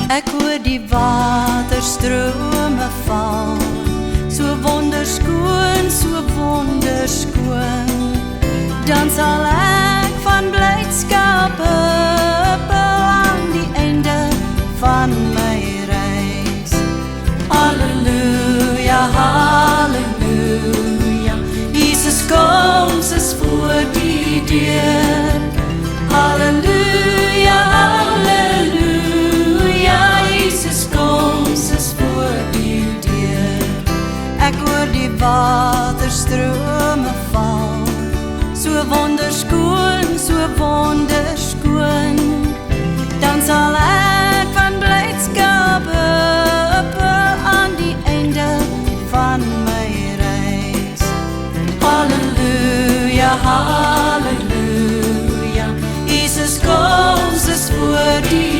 Ek hoor die waterstrome val, so wonderskoon, so wonderskoon. Dan sal ek van blydskap huppel aan die einde van my reis. Halleluja, halleluja, Jesus koms is voor die deur. Halleluja, halleluja, Jesus koms is voor die deur. Ek hoor die waterstrome val, so wonderskoon, so wonderskoon. Dan sal ek van blydskap huppel aan die einde van my reis. Halleluja, halleluja, Jesus koms is voor die